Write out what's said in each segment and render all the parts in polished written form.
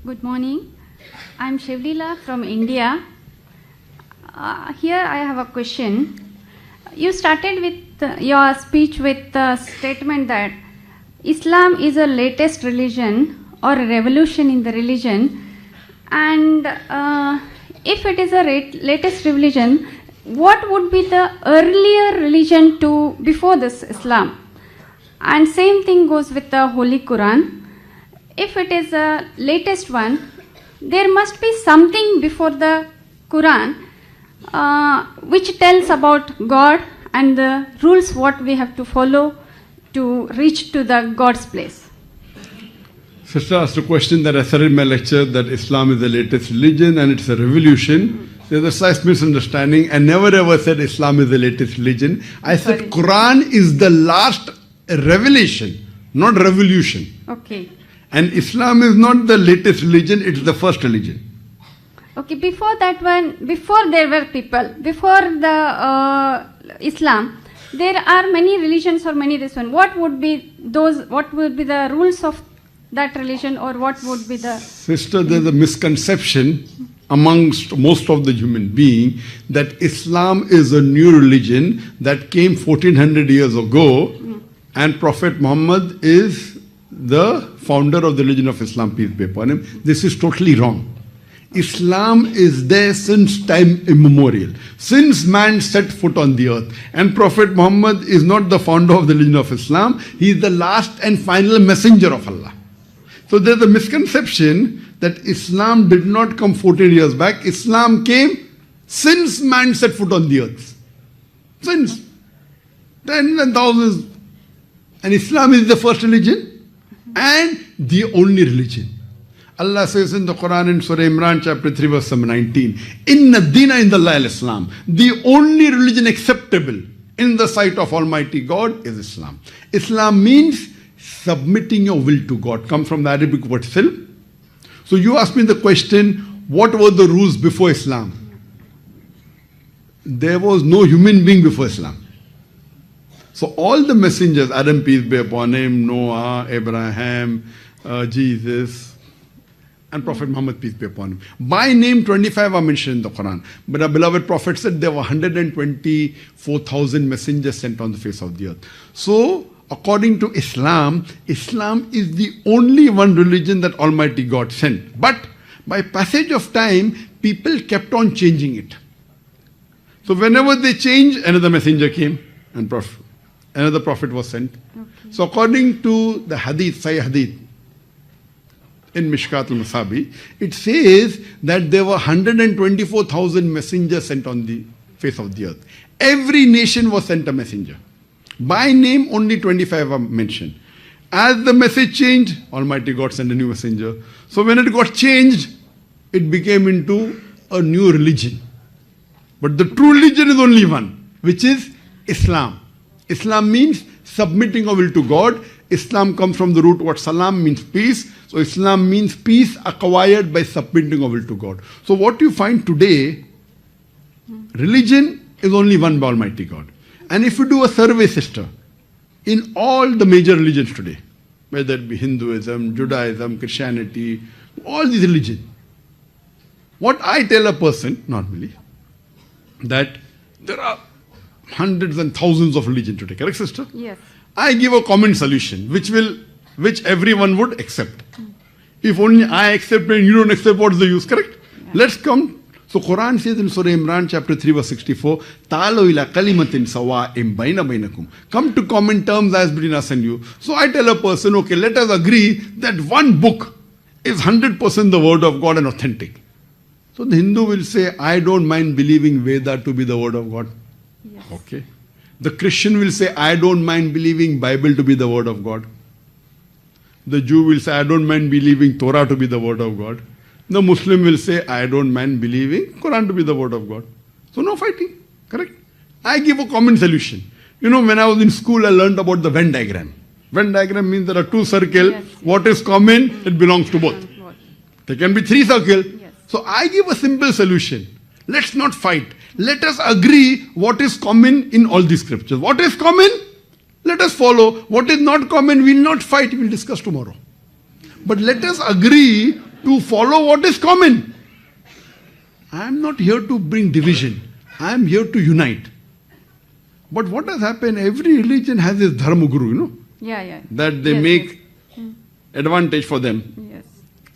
Good morning. I'm Shivlila from India. Here I have a question. You started with your speech with the statement that Islam is a latest religion or a revolution in the religion. And if it is a latest religion, what would be the earlier religion to before this Islam? And same thing goes with the Holy Quran. If it is the latest one, there must be something before the Quran which tells about God and the rules what we have to follow to reach to the God's place. Sister asked a question that I said in my lecture that Islam is the latest religion and it's a revolution. There's a slight misunderstanding. I never ever said Islam is the latest religion. I said Quran is the last revelation, not revolution. Okay. And Islam is not the latest religion, it's the first religion. Okay, before that one, before there were people, before the Islam, there are many religions or many this one. What would be those, what would be the rules of that religion or what would be the... Sister, there's a misconception amongst most of the human being that Islam is a new religion that came 1400 years ago and Prophet Muhammad is the founder of the religion of Islam, peace be upon him. This is totally wrong. Islam is there since time immemorial, since man set foot on the earth. And Prophet Muhammad is not the founder of the religion of Islam, he is the last and final messenger of Allah. So there's a misconception that Islam did not come 14 years back. Islam came since man set foot on the earth. Since tens and thousands. And Islam is the first religion and the only religion. Allah says in the Quran in Surah Imran chapter 3 verse 19, Inna Dina Indallahi al-Islam. The only religion acceptable in the sight of Almighty God is Islam. Islam means submitting your will to God. Comes from the Arabic word silm. So you asked me the question, what were the rules before Islam? There was no human being before Islam. So all the messengers, Adam peace be upon him, Noah, Abraham, Jesus, and Prophet Muhammad peace be upon him. By name 25 are mentioned in the Quran. But our beloved Prophet said there were 124,000 messengers sent on the face of the earth. So according to Islam, Islam is the only one religion that Almighty God sent. But by passage of time, people kept on changing it. So whenever they changed, another messenger came and another prophet was sent. Okay. So according to the hadith, Sahih hadith, in Mishkat al-Masabi, it says that there were 124,000 messengers sent on the face of the earth. Every nation was sent a messenger. By name, only 25 are mentioned. As the message changed, Almighty God sent a new messenger. So when it got changed, it became into a new religion. But the true religion is only one, which is Islam. Islam means submitting our will to God. Islam comes from the root word salam, means peace. So Islam means peace acquired by submitting our will to God. So what you find today, religion is only one by Almighty God. And if you do a survey, sister, in all the major religions today, whether it be Hinduism, Judaism, Christianity, all these religions, what I tell a person, normally, that there are hundreds and thousands of religions today, correct, sister? Yes. I give a common solution, which everyone would accept. If only I accept and you don't accept, what is the use, correct? Yeah. Let's come. So Quran says in Surah Imran chapter 3 verse 64, Ta'alu ila kalimatin sawa'im baina bainakum. Come to common terms as between us and you. So I tell a person, okay, let us agree that one book is 100% the word of God and authentic. So the Hindu will say, I don't mind believing Veda to be the word of God. Yes. Okay. The Christian will say, I don't mind believing Bible to be the word of God. The Jew will say, I don't mind believing Torah to be the word of God. The Muslim will say, I don't mind believing Quran to be the word of God. So no fighting, correct? I give a common solution. You know, when I was in school, I learned about the Venn diagram. Venn diagram means there are two circles. Yes. What is common, it belongs to both. There can be three circles. Yes. So I give a simple solution. Let's not fight. Let us agree what is common in all these scriptures. What is common? Let us follow. What is not common, we will not fight. We will discuss tomorrow. But let us agree to follow what is common. I am not here to bring division. I am here to unite. But what has happened, every religion has its dharma guru, Yeah. that they Yes, make advantage for them. Yes.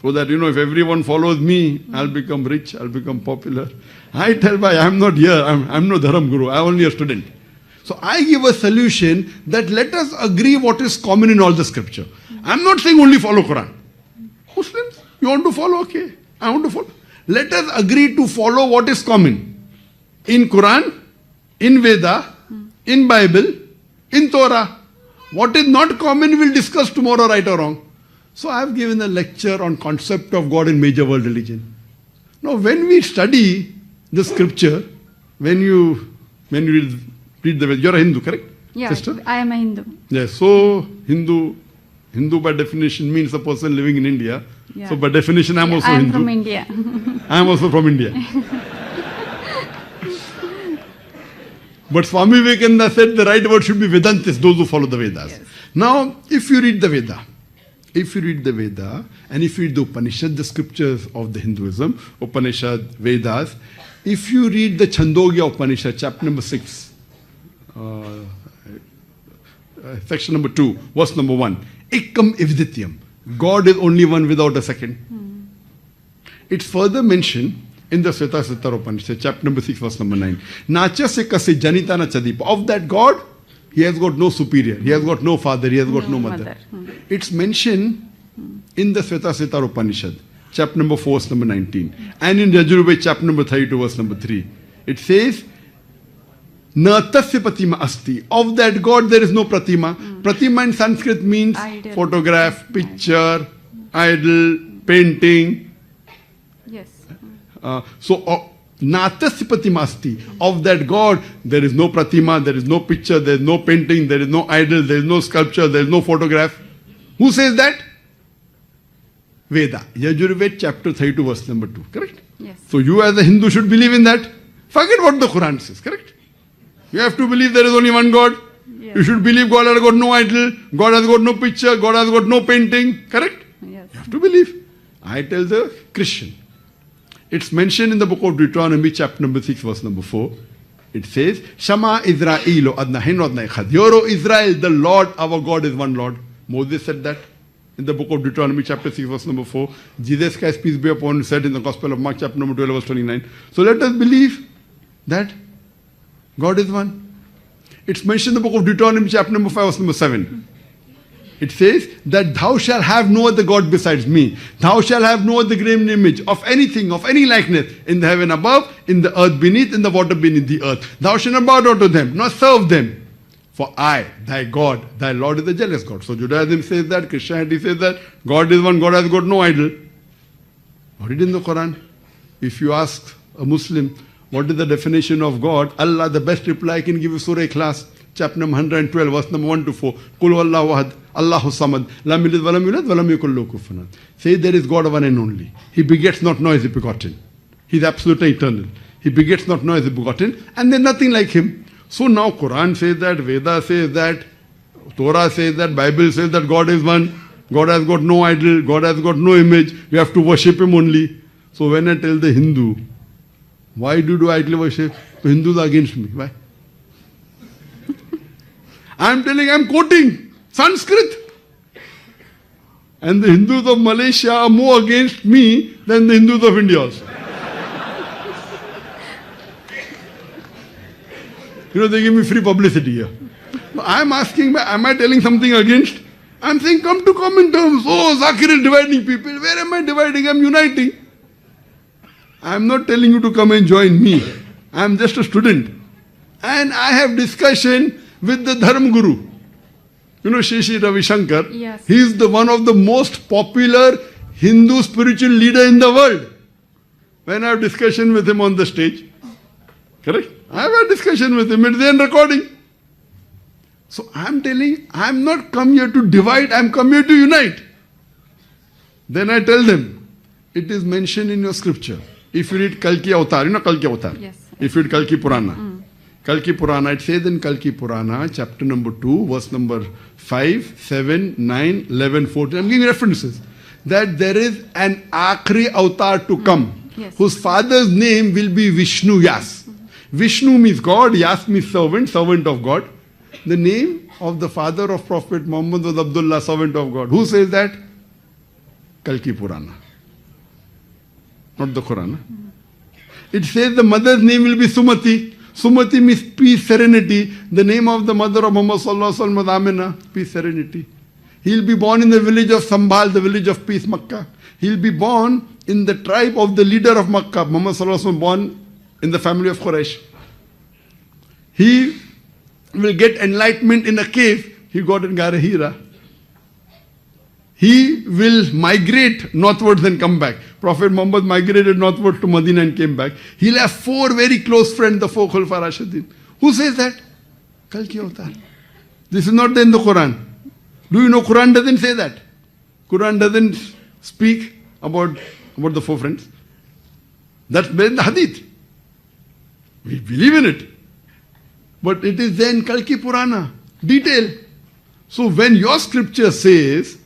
So that, if everyone follows me, I'll become rich, I'll become popular. I tell Bhai, I'm not here, I'm no dharma guru, I'm only a student. So I give a solution that let us agree what is common in all the scripture. I'm not saying only follow Quran. Muslims, you want to follow? Okay, I want to follow. Let us agree to follow what is common. In Quran, in Veda, in Bible, in Torah. What is not common we'll discuss tomorrow, right or wrong. So I have given a lecture on concept of God in major world religion. Now when we study the scripture, when you read the Veda, you're a Hindu, correct? Yeah, sister? I am a Hindu. Yes, so Hindu by definition means a person living in India. Yeah. So by definition I'm also I am Hindu. from India. I am also from India. But Swami Vivekananda said the right word should be Vedantis, those who follow the Vedas. Yes. Now, if you read the Veda, and if you read the Upanishad, the scriptures of the Hinduism, Upanishad, Vedas, if you read the Chandogya Upanishad, chapter number 6, section number 2, verse number 1, Ekam Ivdityam, God is only one without a second. It's further mentioned in the Svetasvatara Upanishad, chapter number 6, verse number 9. Nachasya kase janitana chadipa. Of that God, he has got no superior, he has got no father, he has got no mother. It's mentioned in the Svetasvatara Upanishad, chapter number 4, verse number 19. And in Yajurveda, chapter number 32, verse number 3. It says, Na tasya pratima asti. Of that God there is no pratima. Pratima in Sanskrit means Idol. photograph, picture, idol, painting. Yes. Natasya pratima asti. Of that God there is no pratima, there is no picture, there is no painting, there is no idol, there is no sculpture, there is no photograph. Who says that? Veda. Yajurveda chapter 32 verse number 2. Correct? Yes. So you as a Hindu should believe in that. Forget what the Quran says. Correct? You have to believe there is only one God. Yes. You should believe God has got no idol, God has got no picture, God has got no painting. Correct? Yes. You have to believe. I tell the Christian. It's mentioned in the book of Deuteronomy, chapter number 6, verse number 4. It says, Shama Israelo adna heno adna echad. Hear, O Israel, the Lord, our God is one Lord. Moses said that in the book of Deuteronomy, chapter 6, verse number 4. Jesus Christ, peace be upon him, said in the Gospel of Mark, chapter number 12, verse 29. So let us believe that God is one. It's mentioned in the book of Deuteronomy, chapter number 5, verse number 7. It says that thou shalt have no other God besides me. Thou shalt have no other graven image of anything, of any likeness, in the heaven above, in the earth beneath, in the water beneath the earth. Thou shalt not bow down to them, nor serve them. For I, thy God, thy Lord is a jealous God. So Judaism says that, Christianity says that, God is one, God has got no idol. What is in the Quran? If you ask a Muslim, what is the definition of God? Allah, the best reply I can give you, Surah Ikhlas, chapter number 112, verse number 1 to 4. Qul huwallahu ahad, Allahu samad, lam yalid walam yulad, walam yakul lahu kufuwan ahad. Say there is God one and only. He begets not, nor is he begotten. He is absolutely eternal. He begets not, nor is he begotten, and there is nothing like him. So now Quran says that, Veda says that, Torah says that, Bible says that God is one. God has got no idol, God has got no image. We have to worship him only. So when I tell the Hindu, why do you do idol worship? The Hindus are against me. Why? I'm quoting Sanskrit. And the Hindus of Malaysia are more against me than the Hindus of India also. They give me free publicity here. I'm asking, am I telling something against? I'm saying, come to common terms. Oh, Zakir is dividing people. Where am I dividing? I'm uniting. I'm not telling you to come and join me. I'm just a student. And I have discussion with the Dharma Guru. Shri Ravi Shankar. Yes. He is one of the most popular Hindu spiritual leader in the world. When I have discussion with him on the stage. Correct? I have a discussion with him. It's there in recording. So I'm telling, I'm not come here to divide, I'm come here to unite. Then I tell them, it is mentioned in your scripture. If you read Kalki Avatar, Kalki Avatar. Yes. If you read Kalki Purana. Kalki Purana, it says in Kalki Purana, chapter number 2, verse number 5, 7, 9, 11, 14. I'm giving references. that there is an Akhri avatar to come, Yes. whose father's name will be Vishnu Yas. Vishnu means God, Yas means servant, servant of God. The name of the father of Prophet Muhammad was Abdullah, servant of God. Who says that? Kalki Purana. Not the Quran. It says the mother's name will be Sumati. Sumati means peace, serenity. The name of the mother of Muhammad Sallallahu Alaihi Wasallam was Amina, peace, serenity. He'll be born in the village of Sambhal, the village of peace, Makkah. He'll be born in the tribe of the leader of Makkah. Muhammad Sallallahu Alaihi Wasallam born in the family of Quraysh. He will get enlightenment in a cave. He got in Gara Hira. He will migrate northwards and come back. Prophet Muhammad migrated northwards to Medina and came back. He'll have 4 very close friends, the 4 Khulafa Rashidin. Who says that? Kalki Avatar. This is not there in the Quran. Do you know Quran doesn't say that? Quran doesn't speak about the 4 friends. That's in the Hadith. We believe in it. But it is then Kalki Purana. Detail. So when your scripture says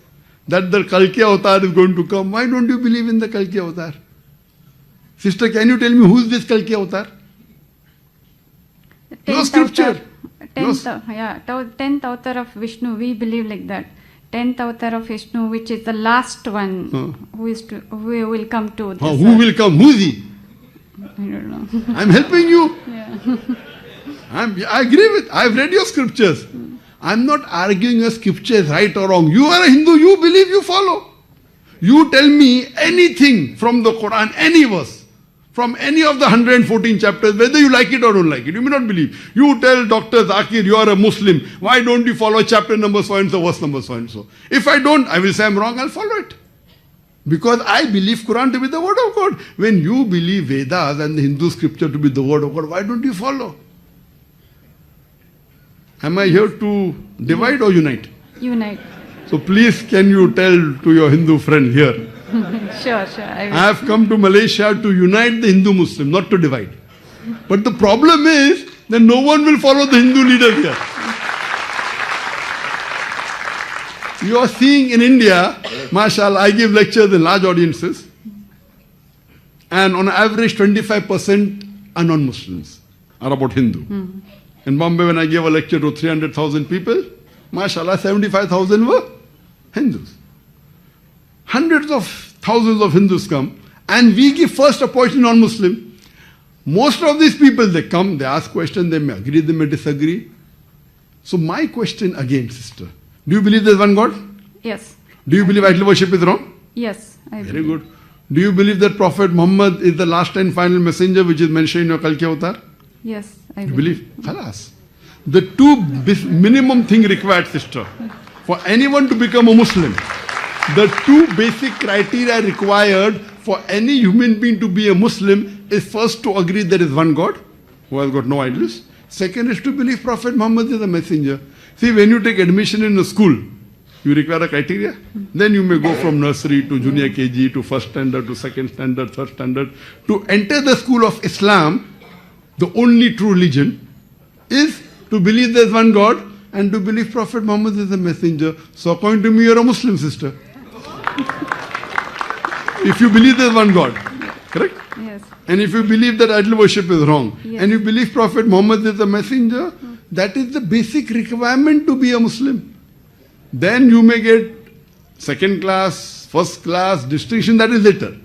that the Kalki Avatar is going to come, why don't you believe in the Kalki Avatar? Sister, can you tell me who is this Kalki Avatar? Your scripture. 10th avatar of Vishnu, we believe like that. 10th avatar of Vishnu, which is the last one who will come to this Who will come? Who is he? I don't know. I'm helping you. Yeah. I agree with. I've read your scriptures. I'm not arguing your scriptures right or wrong. You are a Hindu, you believe, you follow. You tell me anything from the Quran, any verse, from any of the 114 chapters, whether you like it or don't like it. You may not believe. You tell Dr. Zakir, you are a Muslim. Why don't you follow chapter number so and so, verse number so and so? If I don't, I will say I'm wrong, I'll follow it. Because I believe Quran to be the word of God. When you believe Vedas and the Hindu scripture to be the word of God, why don't you follow? Am I here to divide or unite? Unite. So please, can you tell to your Hindu friend here? Sure. I have come to Malaysia to unite the Hindu Muslim, not to divide. But the problem is that no one will follow the Hindu leaders here. You are seeing in India, mashallah, I give lectures in large audiences, and on average 25% are non-Muslims, are about Hindu. In Bombay, when I gave a lecture to 300,000 people, mashallah, 75,000 were Hindus. Hundreds of thousands of Hindus come, and we give first opportunity non-Muslim. Most of these people, they come, they ask questions, they may agree, they may disagree. So my question again, sister, do you believe there's one God? Yes. Do you believe idol worship is wrong? Yes. I Very believe. good. Do you believe that Prophet Muhammad is the last and final messenger which is mentioned in your Kalki Avatar? Yes. I You believe. believe? Khalas. The two minimum thing required, sister, for anyone to become a Muslim, the 2 basic criteria required for any human being to be a Muslim is first to agree there is one God who has got no idols. Second is to believe Prophet Muhammad is a messenger. See, when you take admission in a school, you require a criteria. Then you may go from nursery to junior KG to first standard to second standard, third standard. To enter the school of Islam, the only true religion is to believe there is one God and to believe Prophet Muhammad is a messenger. So according to me, you are a Muslim, sister. If you believe there is one God, correct? Yes. And if you believe that idol worship is wrong, Yes. and you believe Prophet Muhammad is a messenger, that is the basic requirement to be a Muslim. Then you may get second class, first class, distinction, that is later.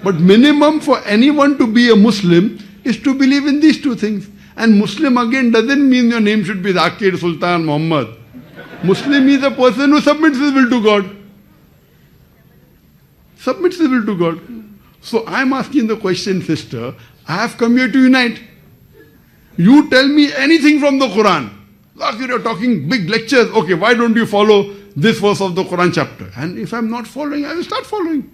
But minimum for anyone to be a Muslim is to believe in these 2 things. And Muslim again doesn't mean your name should be Zakir, Sultan, Muhammad. Muslim is a person who submits his will to God. Submits his will to God. So I'm asking the question, sister, I have come here to unite. You tell me anything from the Quran. Zakir, you're talking big lectures. Okay, why don't you follow this verse of the Quran chapter? And if I'm not following, I will start following.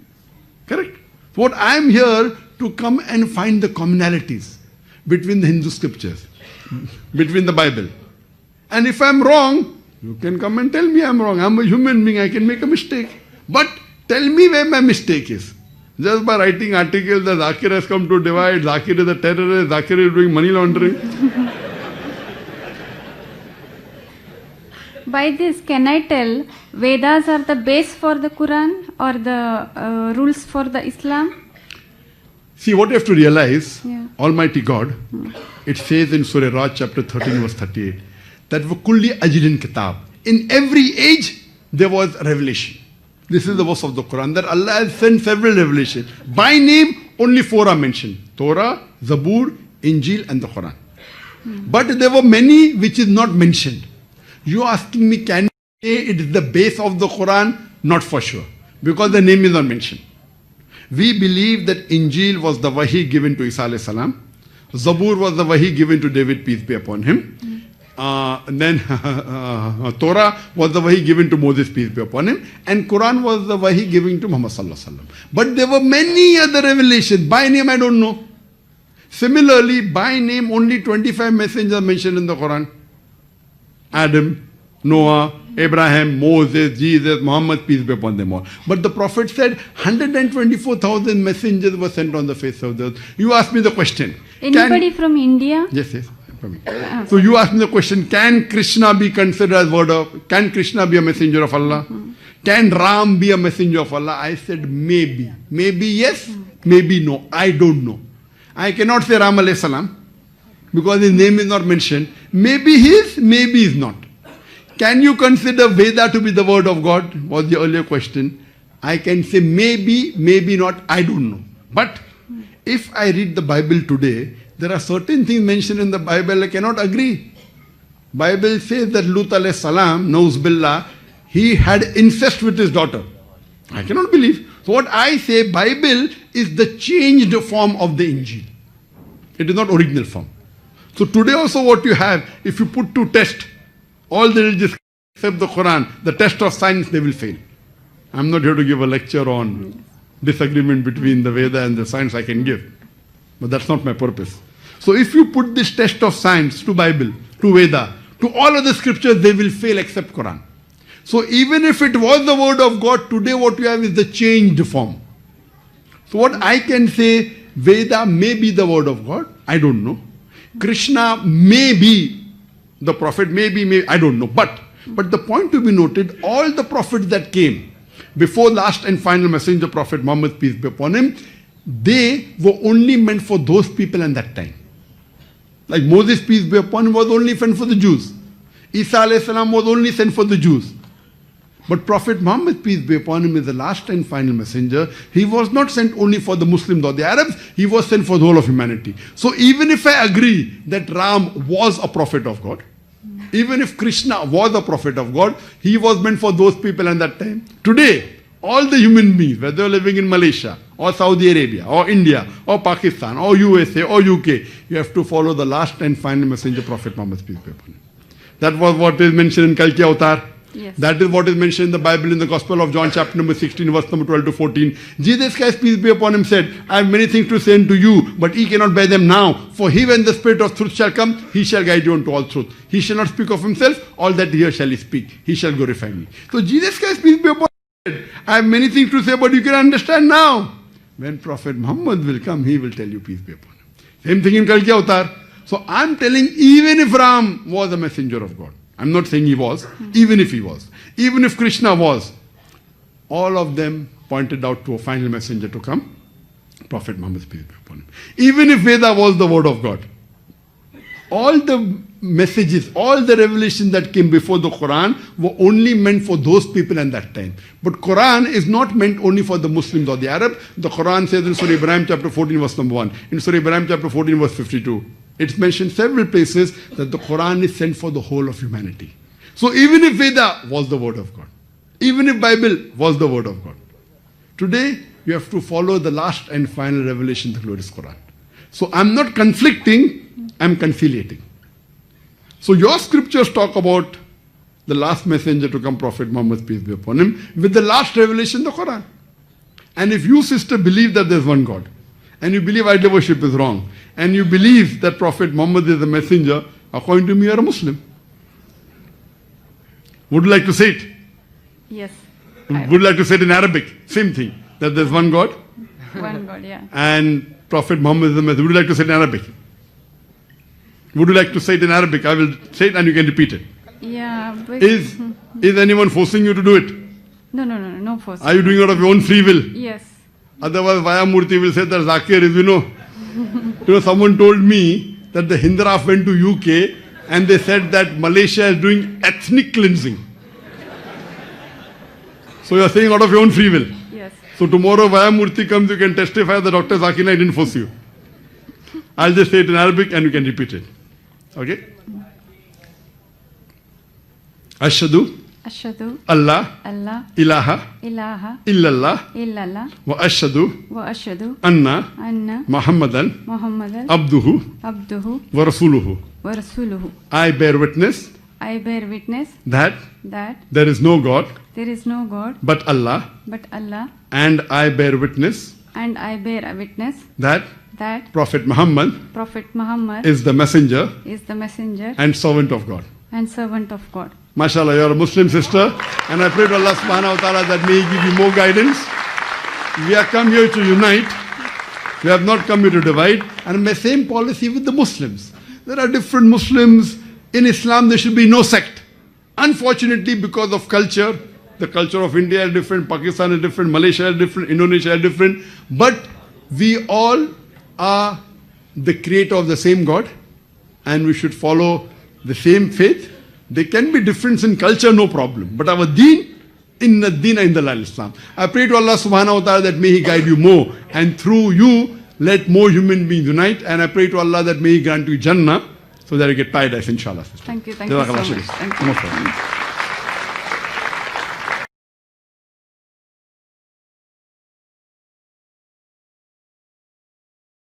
Correct? What I'm here to come and find the commonalities between the Hindu scriptures, between the Bible. And if I'm wrong, you can come and tell me I'm wrong. I'm a human being, I can make a mistake. But tell me where my mistake is. Just by writing articles that Zakir has come to divide, Zakir is a terrorist, Zakir is doing money laundering. by this, can I tell Vedas are the base for the Quran or the rules for the Islam? See, what you have to realize, Yeah. Almighty God, it says in Surah Raj chapter 13 verse 38, that وَكُلِّ أَجْلٍ kitab. In every age, there was revelation. This is the verse of the Quran, that Allah has sent several revelations. By name, only 4 are mentioned. Torah, Zabur, Injil and the Quran. But there were many which is not mentioned. You are asking me, can you say it is the base of the Quran? Not for sure. Because the name is not mentioned. We believe that Injil was the wahi given to Isa alayhi salam. Zabur was the wahi given to David, peace be upon him. And then Torah was the wahi given to Moses, peace be upon him. And Quran was the wahi given to Muhammad sallallahu alaihi wasallam. But there were many other revelations. By name, I don't know. Similarly, by name, only 25 messengers are mentioned in the Quran. Adam, Noah, Abraham, Moses, Jesus, Muhammad, peace be upon them all. But the Prophet said 124,000 messengers were sent on the face of the earth. You ask me the question. Anybody from India? Yes. So you ask me the question, can Krishna be considered as can Krishna be a messenger of Allah? Can Ram be a messenger of Allah? I said maybe. Maybe yes, maybe no. I don't know. I cannot say Ram alayhi salam because his name is not mentioned. Maybe he is, maybe he is not. Can you consider Veda to be the word of God? Was the earlier question. I can say maybe, maybe not. I don't know. But if I read the Bible today, there are certain things mentioned in the Bible I cannot agree. Bible says that Lut alayhi salam, Nauz billah, he had incest with his daughter. I cannot believe. So what I say, Bible is the changed form of the Injil. It is not original form. So today also what you have, if you put to test all the religious except the Quran, the test of science, they will fail. I'm not here to give a lecture on disagreement between the Veda and the science I can give. But that's not my purpose. So if you put this test of science to Bible, to Veda, to all other scriptures, they will fail except Quran. So even if it was the word of God, today what you have is the changed form. So what I can say, Veda may be the word of God, I don't know. Krishna may be the prophet, maybe, I don't know. But the point to be noted, all the prophets that came before last and final messenger prophet Muhammad, peace be upon him, they were only meant for those people in that time. Like Moses, peace be upon him, was only sent for the Jews. Isa alayhi salam was only sent for the Jews. But Prophet Muhammad, peace be upon him, is the last and final messenger. He was not sent only for the Muslims or the Arabs, he was sent for the whole of humanity. So even if I agree that Ram was a prophet of God, even if Krishna was a prophet of God, he was meant for those people at that time. Today, all the human beings, whether they're living in Malaysia, or Saudi Arabia, or India, or Pakistan, or USA, or UK, you have to follow the last and final messenger, Prophet Muhammad, peace be upon him. That was what is mentioned in Kalki Avatar. Yes. That is what is mentioned in the Bible in the Gospel of John chapter number 16 verse number 12 to 14. Jesus Christ, peace be upon him, said, I have many things to say unto you, but ye cannot bear them now. For he, when the Spirit of truth shall come, he shall guide you unto all truth. He shall not speak of himself, all that he hears shall he speak. He shall glorify me. So Jesus Christ, peace be upon him, said, I have many things to say, but you can understand now. When Prophet Muhammad will come, he will tell you, peace be upon him. Same thing in Kalki Avatar. So I'm telling, even if Ram was a messenger of God, I'm not saying he was, even if he was, even if Krishna was, all of them pointed out to a final messenger to come, Prophet Muhammad, peace be upon him. Even if Veda was the word of God, all the messages, all the revelations that came before the Quran were only meant for those people at that time. But Quran is not meant only for the Muslims or the Arabs. The Quran says in Surah Ibrahim chapter 14 verse number 1, in Surah Ibrahim chapter 14 verse 52, it's mentioned several places that the Quran is sent for the whole of humanity. So even if Veda was the word of God, even if Bible was the word of God, today you have to follow the last and final revelation, the glorious Quran. So I'm not conflicting, I'm conciliating. So your scriptures talk about the last messenger to come, Prophet Muhammad, peace be upon him, with the last revelation, the Quran. And if you, sister, believe that there's one God, and you believe idol worship is wrong, and you believe that Prophet Muhammad is a messenger, according to me, you are a Muslim. Would you like to say it? Yes. Would you like to say it in Arabic? Same thing, that there's one God. One God, yeah. And Prophet Muhammad is a messenger. Would you like to say it in Arabic? Would you like to say it in Arabic? I will say it and you can repeat it. Yeah. But Is anyone forcing you to do it? No force. Are you doing it out of your own free will? Yes. Otherwise, Vayamurthy will say that Zakir is, someone told me that the Hindraf went to UK and they said that Malaysia is doing ethnic cleansing. So you are saying out of your own free will. Yes. So tomorrow Vayamurthy comes, you can testify that Dr. Zakir Naik didn't force you. I'll just say it in Arabic and you can repeat it. Okay? Ashhadu Ashhadu Allah Allah ilaha ilaha illallah illallah wa ashhadu wa ashhadu anna anna Muhammadan Muhammadan abduhu abduhu wa rasuluhu. wa rasuluhu. I bear witness I bear witness that that there is no God there is no God but Allah, but Allah, and I bear witness and I bear a witness that that Prophet Muhammad Prophet Muhammad is the messenger is the messenger and servant of God. and servant of God. MashaAllah, you are a Muslim sister, and I pray to Allah subhanahu wa ta'ala that may He give you more guidance. We have come here to unite. We have not come here to divide. And the same policy with the Muslims. There are different Muslims. In Islam, there should be no sect. Unfortunately, because of culture, the culture of India is different, Pakistan is different, Malaysia is different, Indonesia is different. But we all are the creator of the same God, and we should follow the same faith. There can be difference in culture, no problem. But our deen, inna deena indallah Islam. I pray to Allah subhanahu wa ta'ala that may He guide you more. And through you, let more human beings unite. And I pray to Allah that may He grant you Jannah so that you get paradise, inshallah. Thank you so much. Thank you. No problem.